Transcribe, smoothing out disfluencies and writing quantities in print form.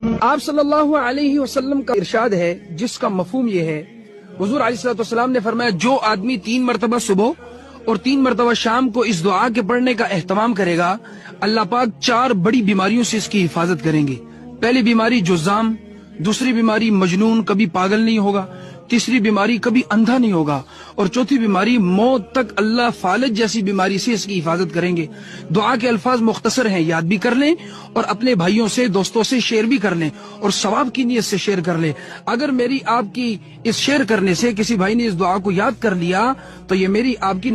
आप सल्लल्लाहु अलैहि वसल्लम का इरशाद है जिसका मफहूम ये है, हुजूर अलैहिस्सलातु वस्सलाम ने फरमाया, जो आदमी 3 मरतबा सुबह और 3 मरतबा शाम को इस दुआ के पढ़ने का एहतमाम करेगा, अल्लाह पाक 4 बड़ी बीमारियों से इसकी हिफाजत करेंगे। पहली बीमारी जुज़ाम, दूसरी बीमारी मजनून, कभी पागल नहीं होगा, तीसरी बीमारी कभी अंधा नहीं होगा, और चौथी बीमारी मौत तक अल्लाह फालज जैसी बीमारी से इसकी हिफाजत करेंगे। दुआ के अल्फाज मुख्तसर हैं, याद भी कर लें और अपने भाइयों से दोस्तों से शेयर भी कर लें और सवाब की नीयत से शेयर कर लें। अगर मेरी आपकी इस शेयर करने से किसी भाई ने इस दुआ को याद कर लिया तो ये मेरी आपकी